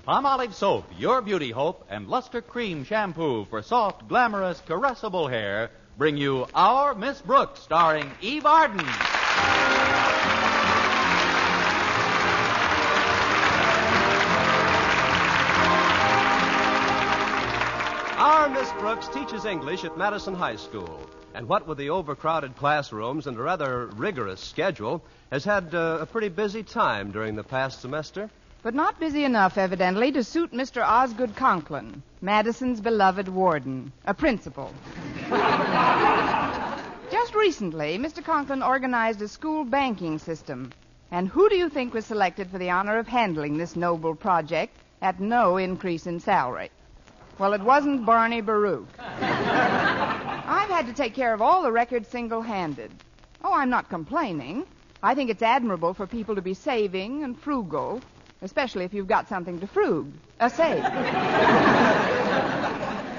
Palmolive Soap, your beauty hope, and Luster Cream Shampoo for soft, glamorous, caressable hair bring you Our Miss Brooks, starring Eve Arden. Our Miss Brooks teaches English at Madison High School. And what with the overcrowded classrooms and a rather rigorous schedule, has had a pretty busy time during the past semester. But not busy enough, evidently, to suit Mr. Osgood Conklin, Madison's beloved warden, a principal. Just recently, Mr. Conklin organized a school banking system. And who do you think was selected for the honor of handling this noble project at no increase in salary? Well, it wasn't Barney Baruch. I've had to take care of all the records single-handed. Oh, I'm not complaining. I think it's admirable for people to be saving and frugal, especially if you've got something to save.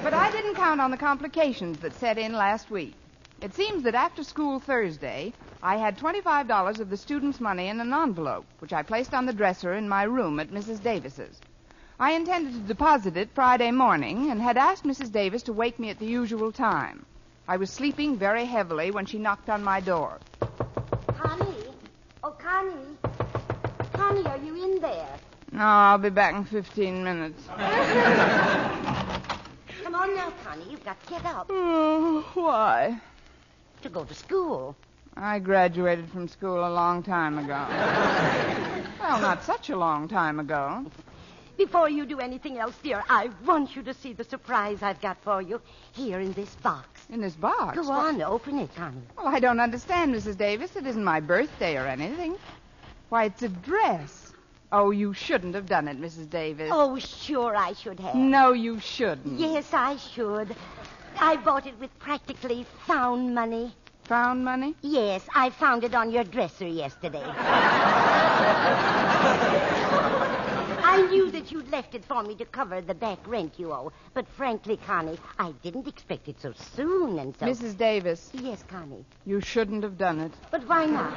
But I didn't count on the complications that set in last week. It seems that after school Thursday, I had $25 of the students' money in an envelope, which I placed on the dresser in my room at Mrs. Davis's. I intended to deposit it Friday morning and had asked Mrs. Davis to wake me at the usual time. I was sleeping very heavily when she knocked on my door. Connie? Oh, Connie. Connie, are you in there? No, I'll be back in 15 minutes. Come on now, Connie. You've got to get up. Why? To go to school. I graduated from school a long time ago. Well, not such a long time ago. Before you do anything else, dear, I want you to see the surprise I've got for you here in this box. In this box? Go on, open it, Connie. Well, I don't understand, Mrs. Davis. It isn't my birthday or anything. Why, it's a dress. Oh, you shouldn't have done it, Mrs. Davis. Oh, sure I should have. No, you shouldn't. Yes, I should. I bought it with practically found money. Found money? Yes, I found it on your dresser yesterday. I knew that you'd left it for me to cover the back rent you owe. But frankly, Connie, I didn't expect it so soon and so... Mrs. Davis. Yes, Connie. You shouldn't have done it. But why not?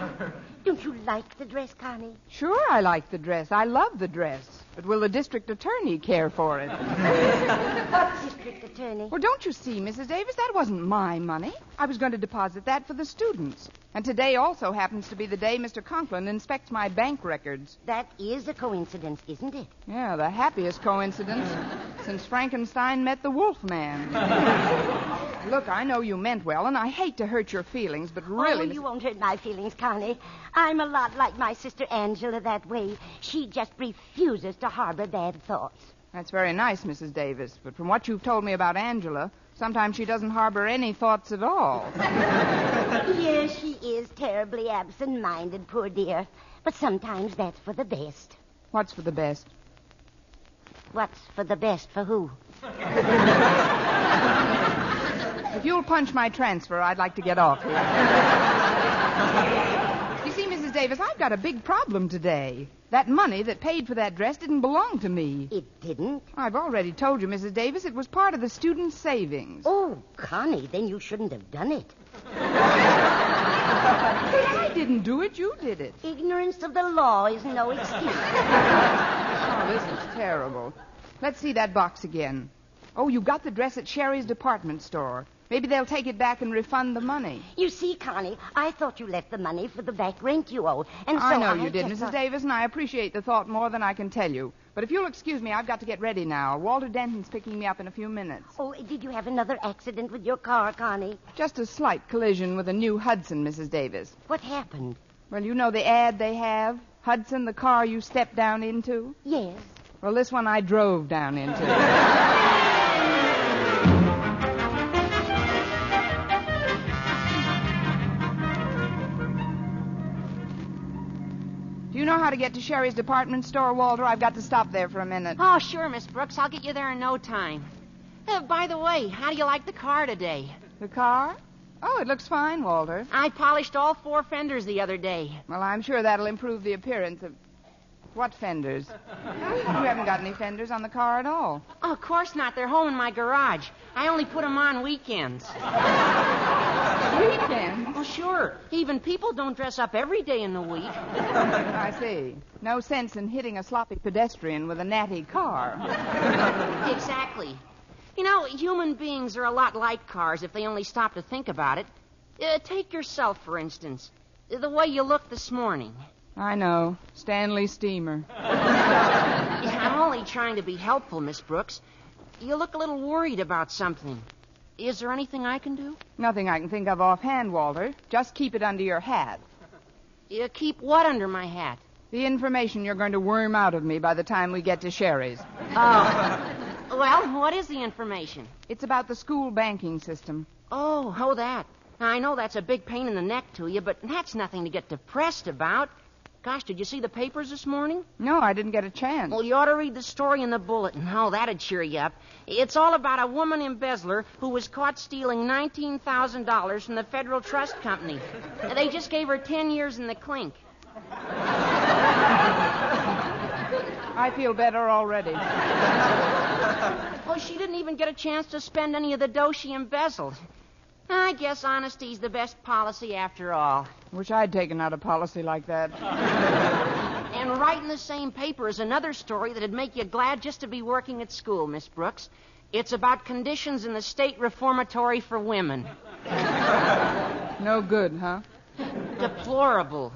Don't you like the dress, Connie? Sure, I like the dress. I love the dress. But will the district attorney care for it? What district attorney? Well, don't you see, Mrs. Davis, that wasn't my money. I was going to deposit that for the students. And today also happens to be the day Mr. Conklin inspects my bank records. That is a coincidence, isn't it? Yeah, the happiest coincidence since Frankenstein met the Wolfman. Look, I know you meant well, and I hate to hurt your feelings, but really... Oh, you won't hurt my feelings, Connie. I'm a lot like my sister Angela that way. She just refuses to harbor bad thoughts. That's very nice, Mrs. Davis, but from what you've told me about Angela, sometimes she doesn't harbor any thoughts at all. Yes, she is terribly absent-minded, poor dear. But sometimes that's for the best. What's for the best? What's for the best for who? If you'll punch my transfer, I'd like to get off here. You see, Mrs. Davis, I've got a big problem today. That money that paid for that dress didn't belong to me. It didn't? I've already told you, Mrs. Davis, it was part of the students' savings. Oh, Connie, then you shouldn't have done it. I didn't do it. You did it. Ignorance of the law is no excuse. Oh, this is terrible. Let's see that box again. Oh, you got the dress at Sherry's department store. Maybe they'll take it back and refund the money. You see, Connie, I thought you left the money for the back rent you owe. And so I know you did, just Mrs. Davis, and I appreciate the thought more than I can tell you. But if you'll excuse me, I've got to get ready now. Walter Denton's picking me up in a few minutes. Oh, did you have another accident with your car, Connie? Just a slight collision with a new Hudson, Mrs. Davis. What happened? Well, you know the ad they have? Hudson, the car you step down into? Yes. Well, this one I drove down into. Do you know how to get to Sherry's department store, Walter? I've got to stop there for a minute. Oh, sure, Miss Brooks. I'll get you there in no time. By the way, how do you like the car today? The car? Oh, it looks fine, Walter. I polished all 4 fenders the other day. Well, I'm sure that'll improve the appearance of... What fenders? You haven't got any fenders on the car at all. Oh, of course not. They're home in my garage. I only put them on weekends. Weekends? Oh, sure. Even people don't dress up every day in the week. I see. No sense in hitting a sloppy pedestrian with a natty car. Exactly. You know, human beings are a lot like cars if they only stop to think about it. Take yourself, for instance. The way you look this morning. I know. Stanley Steamer. Yeah, I'm only trying to be helpful, Miss Brooks. You look a little worried about something. Is there anything I can do? Nothing I can think of offhand, Walter. Just keep it under your hat. You keep what under my hat? The information you're going to worm out of me by the time we get to Sherry's. Oh. Well, what is the information? It's about the school banking system. Oh, that. I know that's a big pain in the neck to you, but that's nothing to get depressed about. Gosh, did you see the papers this morning? No, I didn't get a chance. Well, you ought to read the story in the bulletin. Oh, that'd cheer you up. It's all about a woman embezzler who was caught stealing $19,000 from the Federal Trust Company. They just gave her 10 years in the clink. I feel better already. Well, she didn't even get a chance to spend any of the dough she embezzled. I guess honesty's the best policy after all. Wish I'd taken out a policy like that. And right in the same paper is another story that'd make you glad just to be working at school, Miss Brooks. It's about conditions in the state reformatory for women. No good, huh? Deplorable.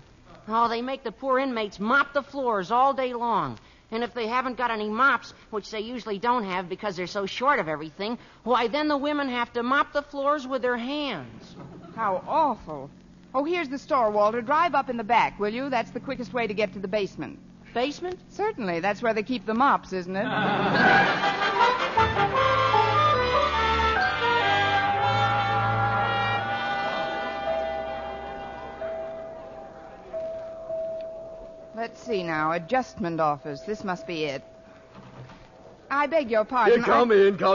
Oh, they make the poor inmates mop the floors all day long. And if they haven't got any mops, which they usually don't have because they're so short of everything, why, then the women have to mop the floors with their hands. How awful. Oh, here's the store, Walter. Drive up in the back, will you? That's the quickest way to get to the basement. Basement? Certainly. That's where they keep the mops, isn't it? Let's see now. Adjustment office. This must be it. I beg your pardon. Come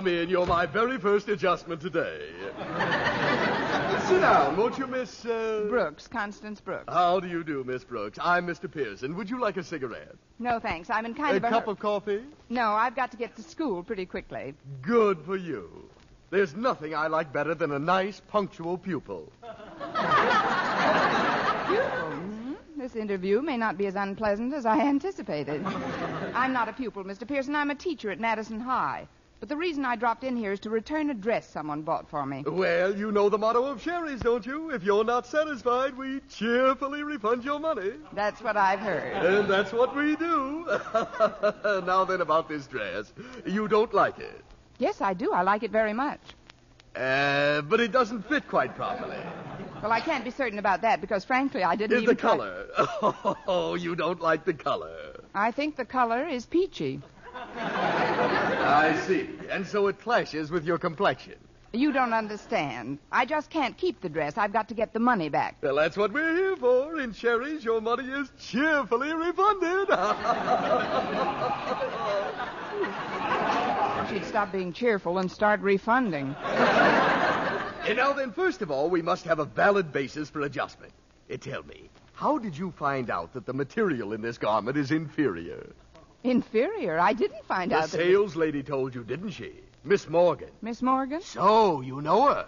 in. You're my very first adjustment today. Sit down, won't you, Miss... Brooks, Constance Brooks. How do you do, Miss Brooks? I'm Mr. Pearson. Would you like a cigarette? No, thanks. I'm in kind of a... cup of coffee? No, I've got to get to school pretty quickly. Good for you. There's nothing I like better than a nice, punctual pupil. This interview may not be as unpleasant as I anticipated. I'm not a pupil, Mr. Pearson. I'm a teacher at Madison High. But the reason I dropped in here is to return a dress someone bought for me. Well, you know the motto of Sherry's, don't you? If you're not satisfied, we cheerfully refund your money. That's what I've heard. And that's what we do. Now then, about this dress. You don't like it? Yes, I do. I like it very much. But it doesn't fit quite properly. Well, I can't be certain about that because, frankly, I didn't even... The color. Oh, you don't like the color. I think the color is peachy. I see. And so it clashes with your complexion. You don't understand. I just can't keep the dress. I've got to get the money back. Well, that's what we're here for. In Sherry's, your money is cheerfully refunded. She'd stop being cheerful and start refunding. And now then, first of all, we must have a valid basis for adjustment. Tell me, how did you find out that the material in this garment is inferior? Inferior? I didn't find out that... The sales lady told you, didn't she? Miss Morgan. Miss Morgan? So, you know her.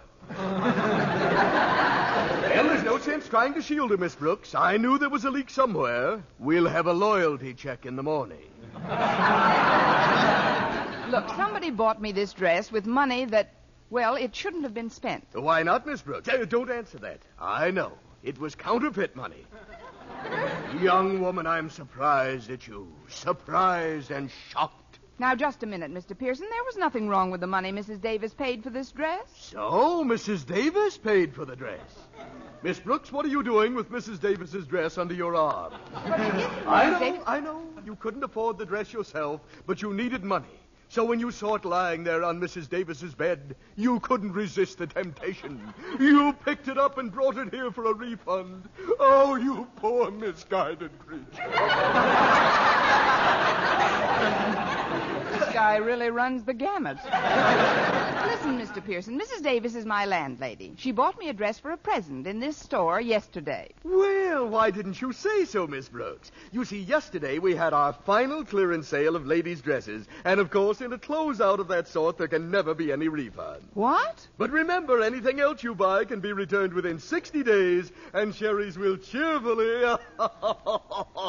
Well, there's no sense trying to shield her, Miss Brooks. I knew there was a leak somewhere. We'll have a loyalty check in the morning. Look, somebody bought me this dress with money that, well, it shouldn't have been spent. Why not, Miss Brooks? Don't answer that. I know. It was counterfeit money. Young woman, I'm surprised at you. Surprised and shocked. Now, just a minute, Mr. Pearson. There was nothing wrong with the money Mrs. Davis paid for this dress. So, Mrs. Davis paid for the dress. Miss Brooks, what are you doing with Mrs. Davis's dress under your arm? I know. You couldn't afford the dress yourself, but you needed money. So when you saw it lying there on Mrs. Davis's bed, you couldn't resist the temptation. You picked it up and brought it here for a refund. Oh, you poor misguided creature. guy really runs the gamut. Listen, Mr. Pearson, Mrs. Davis is my landlady. She bought me a dress for a present in this store yesterday. Well, why didn't you say so, Miss Brooks? You see, yesterday we had our final clearance sale of ladies' dresses, and of course, in a closeout of that sort, there can never be any refund. What? But remember, anything else you buy can be returned within 60 days, and Sherry's will cheerfully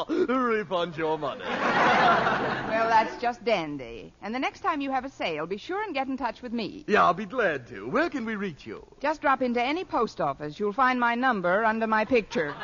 refund your money. Well, that's just dandy. And the next time you have a sale, be sure and get in touch with me. Yeah, I'll be glad to. Where can we reach you? Just drop into any post office. You'll find my number under my picture.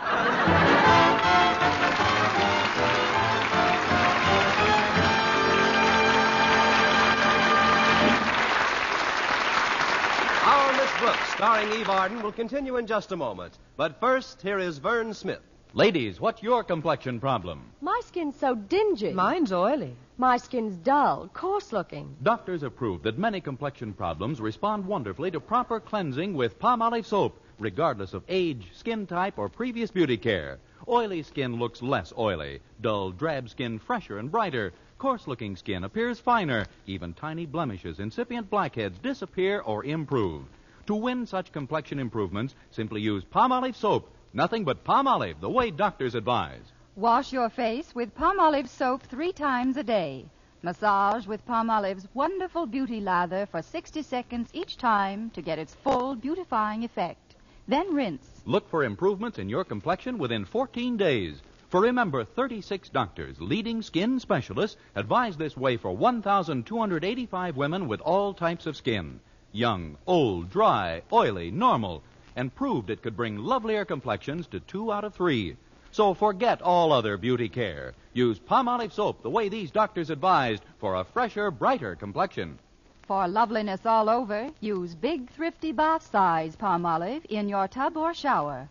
Our Miss Brooks, starring Eve Arden, will continue in just a moment. But first, here is Vern Smith. Ladies, what's your complexion problem? My skin's so dingy. Mine's oily. My skin's dull, coarse-looking. Doctors have proved that many complexion problems respond wonderfully to proper cleansing with Palmolive soap, regardless of age, skin type, or previous beauty care. Oily skin looks less oily. Dull, drab skin fresher and brighter. Coarse-looking skin appears finer. Even tiny blemishes, incipient blackheads disappear or improve. To win such complexion improvements, simply use Palmolive soap. Nothing but Palmolive, the way doctors advise. Wash your face with Palmolive soap 3 times a day. Massage with Palmolive's wonderful beauty lather for 60 seconds each time to get its full beautifying effect. Then rinse. Look for improvements in your complexion within 14 days. For remember, 36 doctors, leading skin specialists, advise this way for 1,285 women with all types of skin. Young, old, dry, oily, normal, and proved it could bring lovelier complexions to 2 out of 3. So forget all other beauty care. Use Palmolive soap the way these doctors advised for a fresher, brighter complexion. For loveliness all over, use big, thrifty bath-size Palmolive in your tub or shower.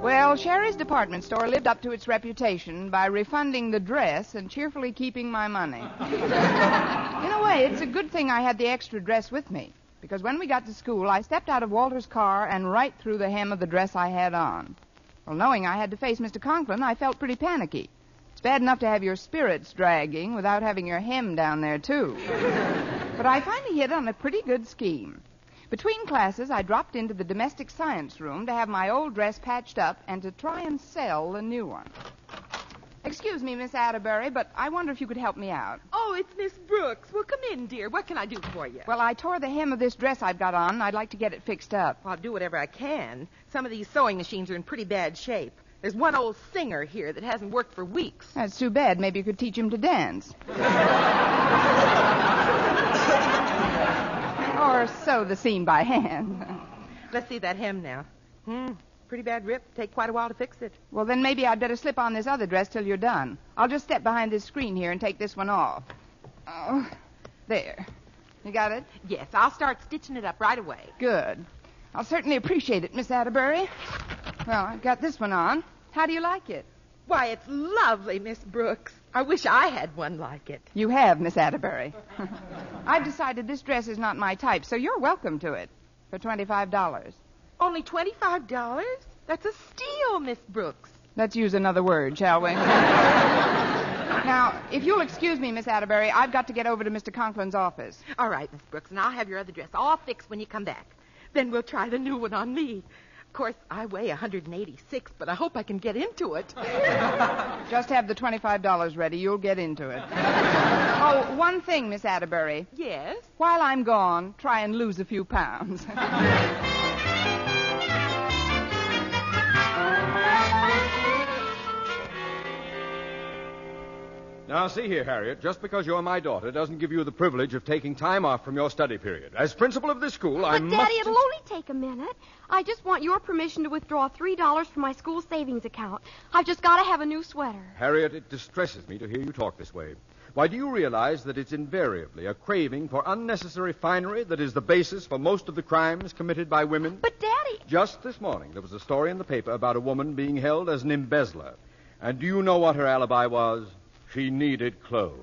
Well, Sherry's department store lived up to its reputation by refunding the dress and cheerfully keeping my money. In a way, it's a good thing I had the extra dress with me, because when we got to school, I stepped out of Walter's car and right through the hem of the dress I had on. Well, knowing I had to face Mr. Conklin, I felt pretty panicky. It's bad enough to have your spirits dragging without having your hem down there, too. But I finally hit on a pretty good scheme. Between classes, I dropped into the domestic science room to have my old dress patched up and to try and sell the new one. Excuse me, Miss Atterbury, but I wonder if you could help me out. Oh, it's Miss Brooks. Well, come in, dear. What can I do for you? Well, I tore the hem of this dress I've got on, and I'd like to get it fixed up. Well, I'll do whatever I can. Some of these sewing machines are in pretty bad shape. There's one old singer here that hasn't worked for weeks. That's too bad. Maybe you could teach him to dance. Or sew the seam by hand. Let's see that hem now. Pretty bad rip. Take quite a while to fix it. Well, then maybe I'd better slip on this other dress till you're done. I'll just step behind this screen here and take this one off. Oh, there. You got it? Yes, I'll start stitching it up right away. Good. I'll certainly appreciate it, Miss Atterbury. Well, I've got this one on. How do you like it? Why, it's lovely, Miss Brooks. I wish I had one like it. You have, Miss Atterbury. I've decided this dress is not my type, so you're welcome to it for $25. Only $25? That's a steal, Miss Brooks. Let's use another word, shall we? Now, if you'll excuse me, Miss Atterbury, I've got to get over to Mr. Conklin's office. All right, Miss Brooks, and I'll have your other dress all fixed when you come back. Then we'll try the new one on me. Of course, I weigh 186, but I hope I can get into it. Just have the $25 ready. You'll get into it. Oh, one thing, Miss Atterbury. Yes? While I'm gone, try and lose a few pounds. Now, see here, Harriet. Just because you're my daughter doesn't give you the privilege of taking time off from your study period. As principal of this school, I must... But, Daddy, it'll only take a minute. I just want your permission to withdraw $3 from my school savings account. I've just got to have a new sweater. Harriet, it distresses me to hear you talk this way. Why, do you realize that it's invariably a craving for unnecessary finery that is the basis for most of the crimes committed by women? But, Daddy... Just this morning, there was a story in the paper about a woman being held as an embezzler. And do you know what her alibi was? She needed clothes.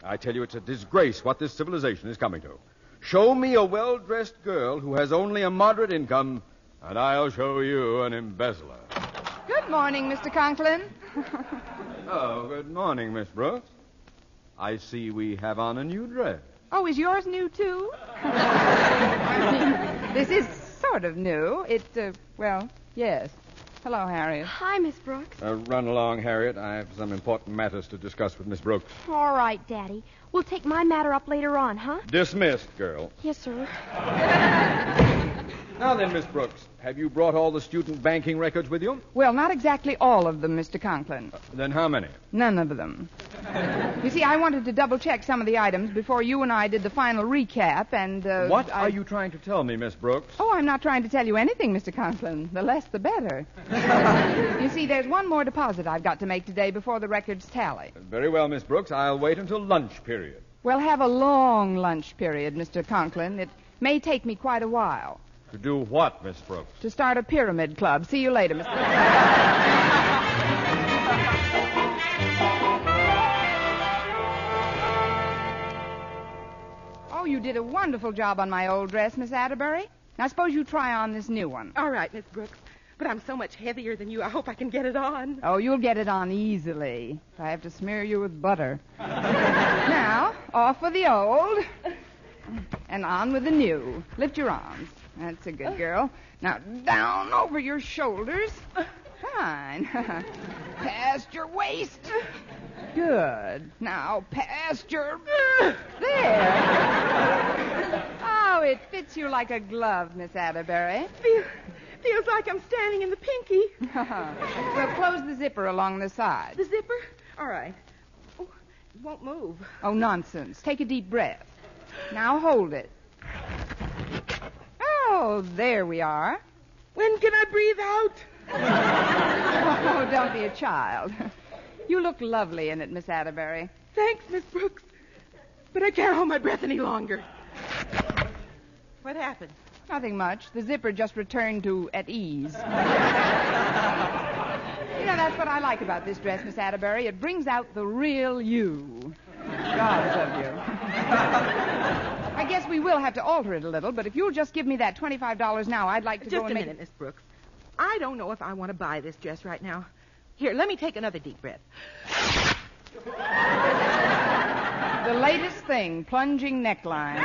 I tell you, it's a disgrace what this civilization is coming to. Show me a well-dressed girl who has only a moderate income, and I'll show you an embezzler. Morning, Mr. Conklin. Oh, good morning, Miss Brooks. I see we have on a new dress. Oh, is yours new, too? This is sort of new. Well, yes. Hello, Harriet. Hi, Miss Brooks. Run along, Harriet. I have some important matters to discuss with Miss Brooks. All right, Daddy. We'll take my matter up later on, huh? Dismissed, girl. Yes, sir. Now then, Miss Brooks, have you brought all the student banking records with you? Well, not exactly all of them, Mr. Conklin. Then how many? None of them. You see, I wanted to double-check some of the items before you and I did the final recap, and... What are you trying to tell me, Miss Brooks? Oh, I'm not trying to tell you anything, Mr. Conklin. The less, the better. You see, there's one more deposit I've got to make today before the records tally. Very well, Miss Brooks. I'll wait until lunch period. We'll have a long lunch period, Mr. Conklin. It may take me quite a while. To do what, Miss Brooks? To start a pyramid club. See you later, Mr. Oh, you did a wonderful job on my old dress, Miss Atterbury. Now, suppose you try on this new one. All right, Miss Brooks. But I'm so much heavier than you, I hope I can get it on. Oh, you'll get it on easily. I have to smear you with butter. Now, off with the old, and on with the new. Lift your arms. That's a good girl. Now, down over your shoulders. Fine. Past your waist. Good. Now, past your... There. Oh, it fits you like a glove, Miss Atterbury. Feels like I'm standing in the pinky. Well, close the zipper along the side. The zipper? All right. Oh, it won't move. Oh, nonsense. Take a deep breath. Now hold it. Oh, there we are. When can I breathe out? Oh, don't be a child. You look lovely in it, Miss Atterbury. Thanks, Miss Brooks. But I can't hold my breath any longer. What happened? Nothing much. The zipper just returned to at ease. You know, that's what I like about this dress, Miss Atterbury. It brings out the real you. Gods of you. I guess we will have to alter it a little, but if you'll just give me that $25 now, I'd like to just go and make... Just a minute, Miss Brooks. I don't know if I want to buy this dress right now. Here, let me take another deep breath. The latest thing, plunging necklines.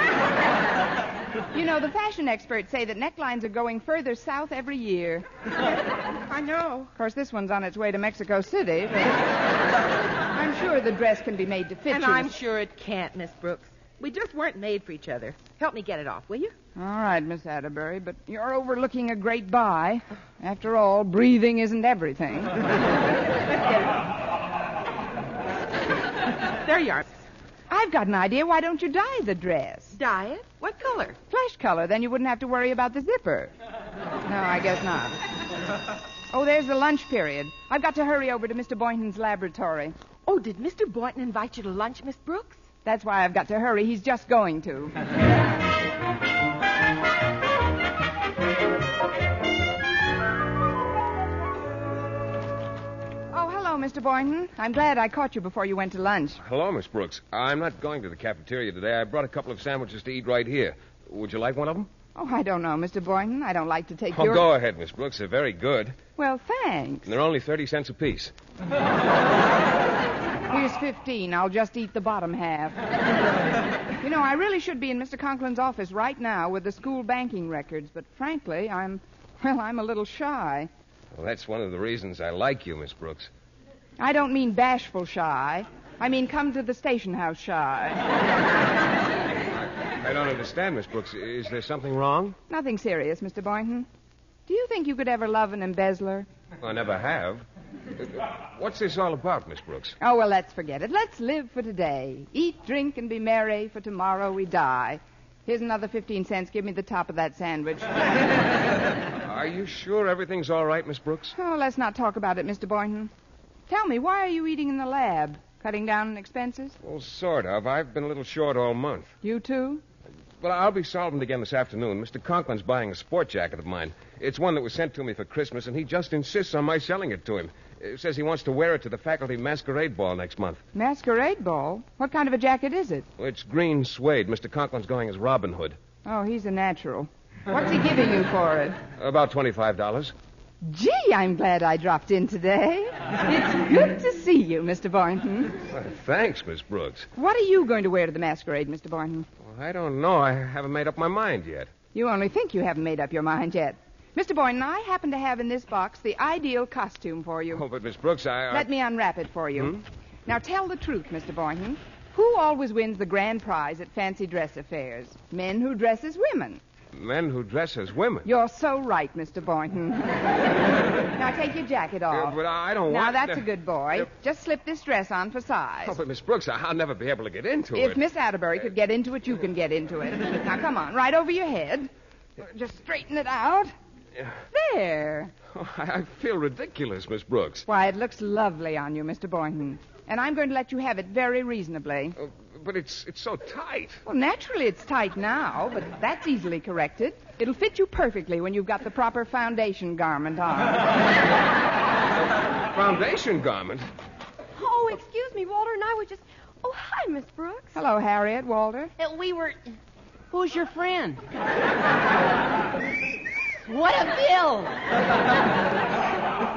You know, the fashion experts say that necklines are going further south every year. I know. Of course, this one's on its way to Mexico City. But I'm sure the dress can be made to fit and you. I'm sure it can't, Miss Brooks. We just weren't made for each other. Help me get it off, will you? All right, Miss Atterbury, but you're overlooking a great buy. After all, breathing isn't everything. Let's get it off. There you are. I've got an idea. Why don't you dye the dress? Dye it? What color? Flesh color. Then you wouldn't have to worry about the zipper. No, I guess not. Oh, there's the lunch period. I've got to hurry over to Mr. Boynton's laboratory. Oh, did Mr. Boynton invite you to lunch, Miss Brooks? That's why I've got to hurry. He's just going to. Mr. Boynton. I'm glad I caught you before you went to lunch. Hello, Miss Brooks. I'm not going to the cafeteria today. I brought a couple of sandwiches to eat right here. Would you like one of them? Oh, I don't know, Mr. Boynton. I don't like to take your... Oh, go ahead, Miss Brooks. They're very good. Well, thanks. And they're only 30 cents apiece. Here's 15. I'll just eat the bottom half. You know, I really should be in Mr. Conklin's office right now with the school banking records, but frankly, I'm a little shy. Well, that's one of the reasons I like you, Miss Brooks. I don't mean bashful shy. I mean come to the station house shy. I don't understand, Miss Brooks. Is there something wrong? Nothing serious, Mr. Boynton. Do you think you could ever love an embezzler? I never have. What's this all about, Miss Brooks? Oh, well, let's forget it. Let's live for today. Eat, drink, and be merry, for tomorrow we die. Here's another 15 cents. Give me the top of that sandwich. Are you sure everything's all right, Miss Brooks? Oh, let's not talk about it, Mr. Boynton. Tell me, why are you eating in the lab? Cutting down on expenses? Well, sort of. I've been a little short all month. You too? Well, I'll be solvent again this afternoon. Mr. Conklin's buying a sport jacket of mine. It's one that was sent to me for Christmas, and he just insists on my selling it to him. Says he wants to wear it to the faculty masquerade ball next month. Masquerade ball? What kind of a jacket is it? Well, it's green suede. Mr. Conklin's going as Robin Hood. Oh, he's a natural. What's he giving you for it? About $25. Gee, I'm glad I dropped in today. It's good to see you, Mr. Boynton. Well, thanks, Miss Brooks. What are you going to wear to the masquerade, Mr. Boynton? Well, I don't know. I haven't made up my mind yet. You only think you haven't made up your mind yet. Mr. Boynton, I happen to have in this box the ideal costume for you. Oh, but Miss Brooks, Let me unwrap it for you. Now, tell the truth, Mr. Boynton. Who always wins the grand prize at fancy dress affairs? Men who dress as women. Men who dress as women? You're so right, Mr. Boynton. Now, take your jacket off. But I don't Now, want... that's a good boy. Just slip this dress on for size. Oh, but Miss Brooks, I'll never be able to get into it. If Miss Atterbury could get into it, you can get into it. Now, come on, right over your head. Just straighten it out. There. Oh, I feel ridiculous, Miss Brooks. Why, it looks lovely on you, Mr. Boynton. And I'm going to let you have it very reasonably. But it's so tight. Well, naturally it's tight now, but that's easily corrected. It'll fit you perfectly when you've got the proper foundation garment on. Foundation garment? Oh, excuse me, Walter and I were just... Oh, hi, Miss Brooks. Hello, Harriet, Walter. We were... Who's your friend? What a bill!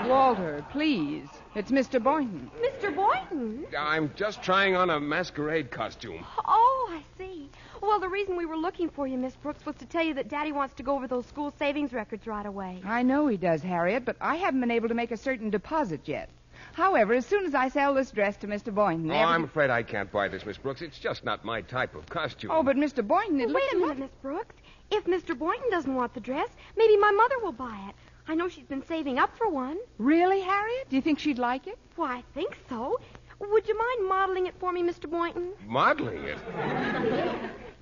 Walter, please. It's Mr. Boynton. Mr. Boynton? I'm just trying on a masquerade costume. Oh, I see. Well, the reason we were looking for you, Miss Brooks, was to tell you that Daddy wants to go over those school savings records right away. I know he does, Harriet, but I haven't been able to make a certain deposit yet. However, as soon as I sell this dress to Mr. Boynton... I'm afraid I can't buy this, Miss Brooks. It's just not my type of costume. Oh, but Mr. Boynton... Well, wait a minute, Miss Brooks. If Mr. Boynton doesn't want the dress, maybe my mother will buy it. I know she's been saving up for one. Really, Harriet? Do you think she'd like it? Why, I think so. Would you mind modeling it for me, Mr. Boynton? Modeling it?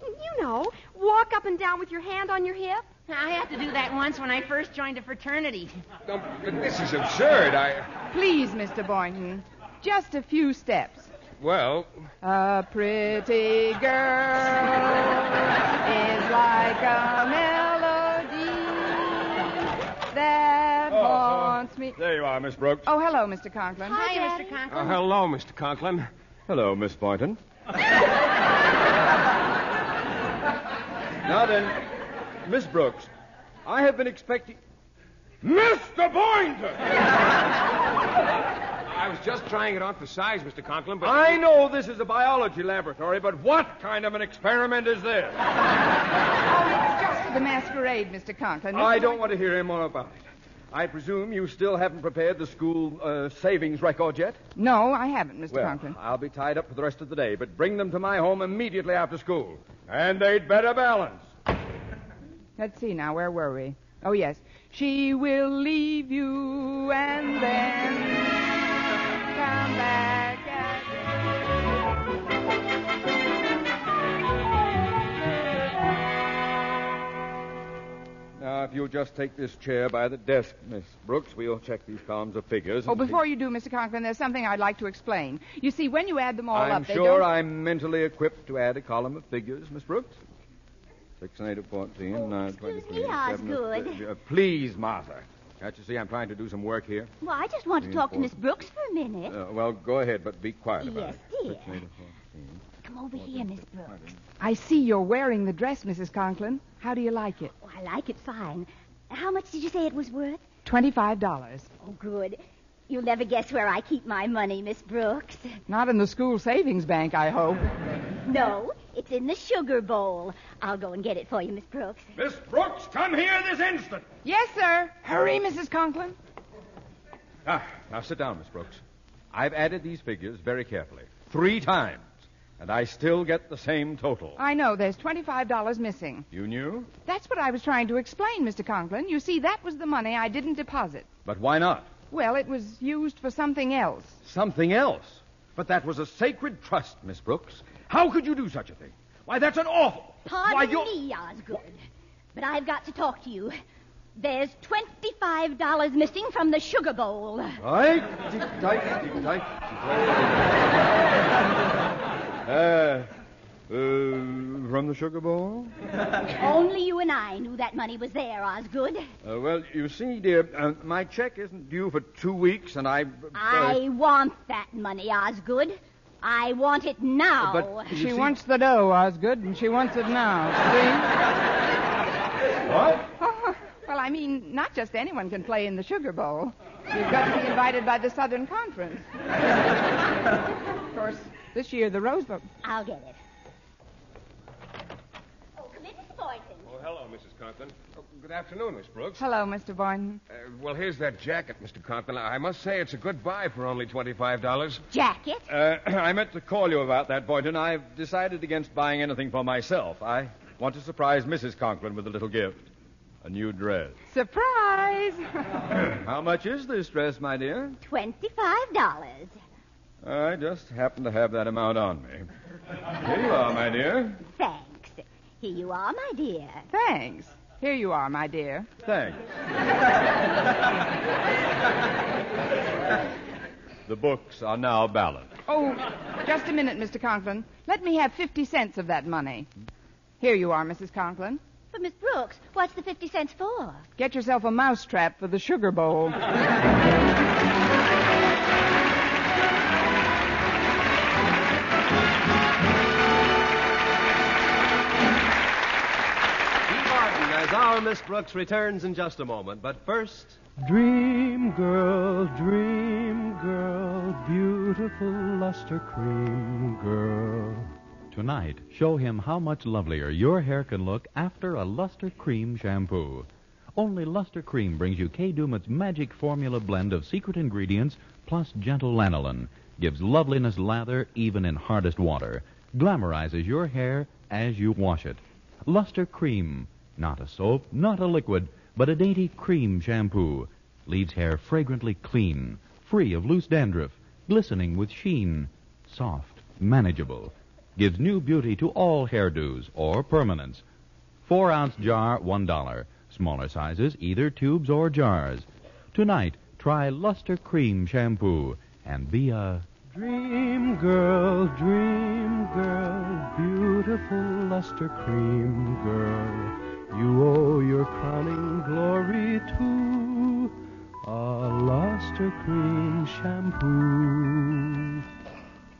You know, walk up and down with your hand on your hip. I had to do that once when I first joined a fraternity. No, but this is absurd. Please, Mr. Boynton, just a few steps. Well... A pretty girl is like a melody that haunts me. There you are, Miss Brooks. Oh, hello, Mr. Conklin. Hi, Mr. Conklin. Hello, Mr. Conklin. Hello, Miss Boynton. Now then, Miss Brooks, I have been expecting... Mr. Boynton! I was just trying it on for size, Mr. Conklin, but... I know this is a biology laboratory, but what kind of an experiment is this? Oh, it's just the masquerade, Mr. Conklin. I don't want to hear any more about it. I presume you still haven't prepared the school savings record yet? No, I haven't, Mr. Conklin. I'll be tied up for the rest of the day, but bring them to my home immediately after school. And they'd better balance. Let's see now, where were we? Oh, yes. She will leave you and then come back again. Now, if you'll just take this chair by the desk, Miss Brooks, we'll check these columns of figures. Oh, before you do, Mr. Conklin, there's something I'd like to explain. You see, when you add them all I'm up, they sure don't... I'm mentally equipped to add a column of figures, Miss Brooks. 6 and 8 of 14, 9, 23, 7 Osgood. Please, Martha. Can't you see I'm trying to do some work here? Well, I just want to talk to Miss Brooks for a minute. Well, go ahead, but be quiet about Yes, it. dear. 6 and 8 of 14. Come over here, Miss Brooks. I see you're wearing the dress, Mrs. Conklin. How do you like it? Oh, I like it fine. How much did you say it was worth? $25. Oh, good. You'll never guess where I keep my money, Miss Brooks. Not in the school savings bank, I hope. No, it's in the sugar bowl. I'll go and get it for you, Miss Brooks. Miss Brooks, come here this instant. Yes, sir. Hurry, Mrs. Conklin. Now sit down, Miss Brooks. I've added these figures very carefully. 3 times. And I still get the same total. I know. There's $25 missing. You knew? That's what I was trying to explain, Mr. Conklin. You see, that was the money I didn't deposit. But why not? Well, it was used for something else. Something else? But that was a sacred trust, Miss Brooks. How could you do such a thing? Why, that's an awful... Pardon me, Osgood. But I've got to talk to you. There's $25 missing from the sugar bowl. Right? From the sugar bowl? Only you and I knew that money was there, Osgood. Well, you see, dear, my check isn't due for 2 weeks, and I want that money, Osgood. I want it now. But she wants the dough, Osgood, and she wants it now. See? What? Well, I mean, not just anyone can play in the Sugar Bowl. You've got to be invited by the Southern Conference. Of course, this year the Rose Bowl. I'll get it. Oh, come in, Miss Boynton. Oh, hello, Mrs. Conklin. Oh, good afternoon, Miss Brooks. Hello, Mr. Boynton. Well, here's that jacket, Mr. Conklin. I must say it's a good buy for only $25. Jacket? I meant to call you about that, Boynton. I've decided against buying anything for myself. I want to surprise Mrs. Conklin with a little gift. A new dress. Surprise! How much is this dress, my dear? $25. I just happen to have that amount on me. Here you are, my dear. Thanks. Here you are, my dear. Thanks. Here you are, my dear. Thanks. The books are now balanced. Oh, just a minute, Mr. Conklin. Let me have 50 cents of that money. Here you are, Mrs. Conklin. But, Miss Brooks, what's the 50 cents for? Get yourself a mousetrap for the Sugar Bowl. Eve Arden as our Miss Brooks returns in just a moment. But first... Dream girl, beautiful luster cream girl. Tonight, show him how much lovelier your hair can look after a Luster Cream shampoo. Only Luster Cream brings you Kay Daumit's magic formula blend of secret ingredients plus gentle lanolin. Gives loveliness lather even in hardest water. Glamorizes your hair as you wash it. Luster Cream. Not a soap, not a liquid, but a dainty cream shampoo. Leaves hair fragrantly clean, free of loose dandruff, glistening with sheen. Soft, manageable. Gives new beauty to all hairdos or permanents. 4-ounce jar, $1. Smaller sizes, either tubes or jars. Tonight, try Luster Cream shampoo and be a... Dream girl, beautiful luster cream girl. You owe your crowning glory to a luster cream shampoo.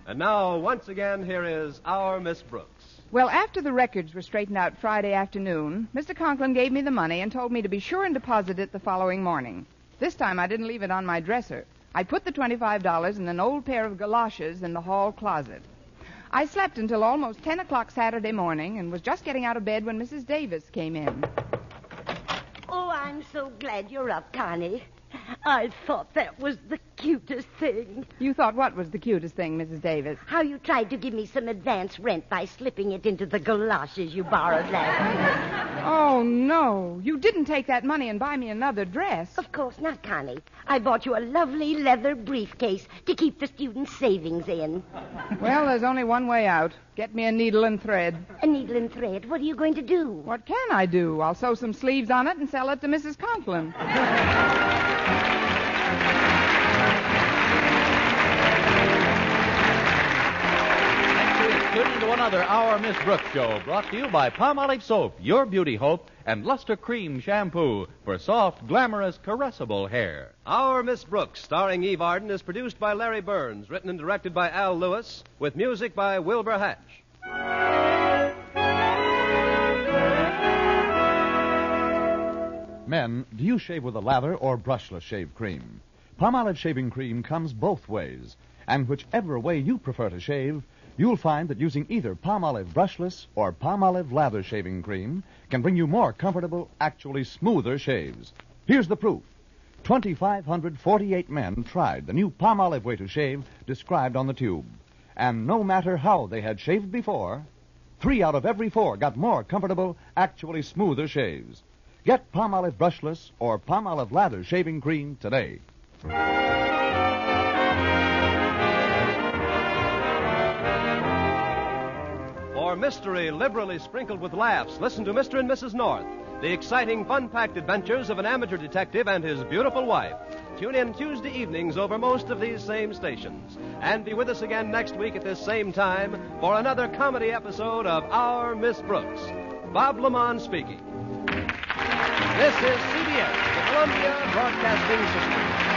And now, once again, here is our Miss Brooks. Well, after the records were straightened out Friday afternoon, Mr. Conklin gave me the money and told me to be sure and deposit it the following morning. This time I didn't leave it on my dresser. I put the $25 in an old pair of galoshes in the hall closet. I slept until almost 10 o'clock Saturday morning and was just getting out of bed when Mrs. Davis came in. Oh, I'm so glad you're up, Connie. I thought that was the cutest thing. You thought what was the cutest thing, Mrs. Davis? How you tried to give me some advance rent by slipping it into the galoshes you borrowed last week. Oh, no. You didn't take that money and buy me another dress. Of course not, Connie. I bought you a lovely leather briefcase to keep the students' savings in. Well, there's only one way out. Get me a needle and thread. A needle and thread? What are you going to do? What can I do? I'll sew some sleeves on it and sell it to Mrs. Conklin. Tune into another Our Miss Brooks show brought to you by Palmolive Soap, your beauty hope, and Luster Cream Shampoo for soft, glamorous, caressable hair. Our Miss Brooks, starring Eve Arden, is produced by Larry Burns, written and directed by Al Lewis, with music by Wilbur Hatch. Men, do you shave with a lather or brushless shave cream? Palmolive shaving cream comes both ways, and whichever way you prefer to shave, you'll find that using either Palmolive brushless or Palmolive lather shaving cream can bring you more comfortable, actually smoother shaves. Here's the proof. 2,548 men tried the new Palmolive way to shave described on the tube. And no matter how they had shaved before, 3 out of every 4 got more comfortable, actually smoother shaves. Get Palmolive brushless or Palmolive lather shaving cream today. For mystery liberally sprinkled with laughs, listen to Mr. and Mrs. North, the exciting, fun-packed adventures of an amateur detective and his beautiful wife. Tune in Tuesday evenings over most of these same stations. And be with us again next week at this same time for another comedy episode of Our Miss Brooks. Bob Lamont speaking. This is CBS, the Columbia Broadcasting System.